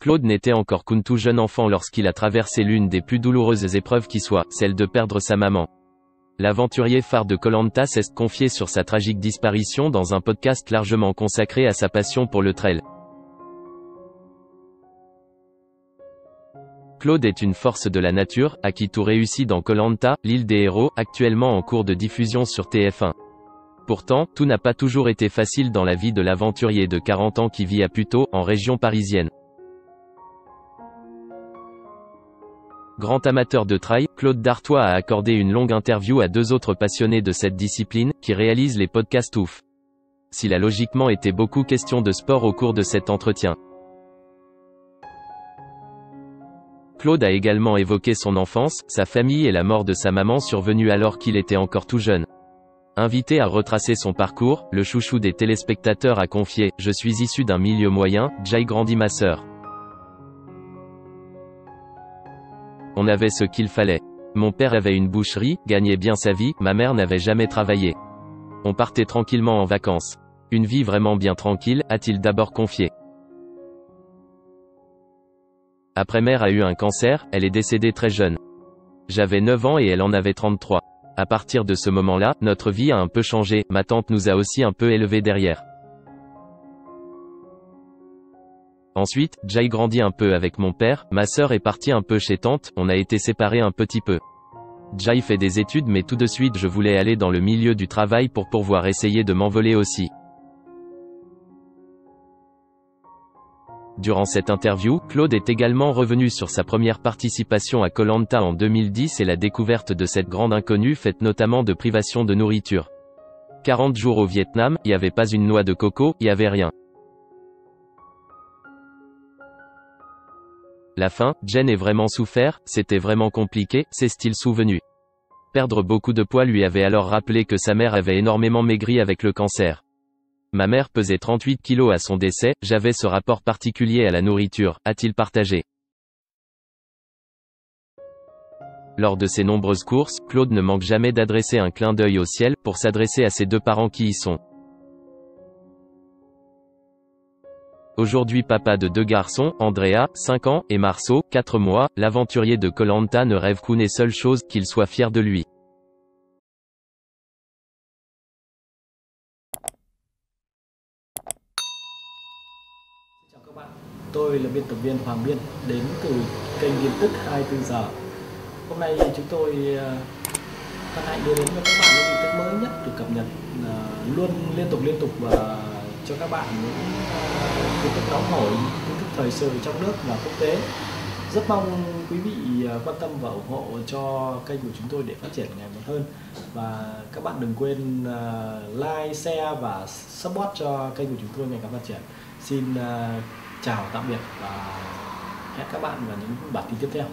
Claude n'était encore qu'un tout jeune enfant lorsqu'il a traversé l'une des plus douloureuses épreuves qui soit, celle de perdre sa maman. L'aventurier phare de Koh Lanta s'est confié sur sa tragique disparition dans un podcast largement consacré à sa passion pour le trail. Claude est une force de la nature, à qui tout réussit dans Koh Lanta, l'île des héros, actuellement en cours de diffusion sur TF1. Pourtant, tout n'a pas toujours été facile dans la vie de l'aventurier de 40 ans qui vit à Puteaux, en région parisienne. Grand amateur de trail, Claude Dartois a accordé une longue interview à deux autres passionnés de cette discipline, qui réalisent les podcasts ouf. S'il a logiquement été beaucoup question de sport au cours de cet entretien. Claude a également évoqué son enfance, sa famille et la mort de sa maman survenue alors qu'il était encore tout jeune. Invité à retracer son parcours, le chouchou des téléspectateurs a confié « Je suis issu d'un milieu moyen, j'ai grandi ma sœur. On avait ce qu'il fallait. Mon père avait une boucherie, gagnait bien sa vie, ma mère n'avait jamais travaillé. On partait tranquillement en vacances. Une vie vraiment bien tranquille, a-t-il d'abord confié. Après mère a eu un cancer, elle est décédée très jeune. J'avais 9 ans et elle en avait 33. À partir de ce moment-là, notre vie a un peu changé, ma tante nous a aussi un peu élevés derrière. Ensuite, j'ai grandi un peu avec mon père, ma sœur est partie un peu chez tante, on a été séparés un petit peu. J'ai fait des études mais tout de suite je voulais aller dans le milieu du travail pour pouvoir essayer de m'envoler aussi. Durant cette interview, Claude est également revenu sur sa première participation à Koh Lanta en 2010 et la découverte de cette grande inconnue faite notamment de privation de nourriture. 40 jours au Vietnam, y avait pas une noix de coco, y avait rien. La faim, Jen est vraiment souffert, c'était vraiment compliqué, s'est-il souvenu. Perdre beaucoup de poids lui avait alors rappelé que sa mère avait énormément maigri avec le cancer. Ma mère pesait 38 kilos à son décès, j'avais ce rapport particulier à la nourriture, a-t-il partagé. Lors de ses nombreuses courses, Claude ne manque jamais d'adresser un clin d'œil au ciel, pour s'adresser à ses deux parents qui y sont. Aujourd'hui papa de deux garçons, Andrea, 5 ans, et Marceau, 4 mois, l'aventurier de Koh Lanta ne rêve qu'une seule chose, qu'il soit fier de lui. Chào các bạn, tôi là biên tập viên Hoàng Biên, đến từ kênh tin tức 24 giờ. Hôm nay chúng tôi hân hạnh đưa đến cho các bạn những tin tức mới nhất được cập nhật luôn liên tục và cho các bạn những tin tức nóng hổi, tin tức thời sự trong nước và quốc tế. Rất mong quý vị quan tâm và ủng hộ cho kênh của chúng tôi để phát triển ngày một hơn. Và các bạn đừng quên like, share và support cho kênh của chúng tôi ngày càng phát triển. Xin chào tạm biệt và hẹn các bạn vào những bản tin tiếp theo.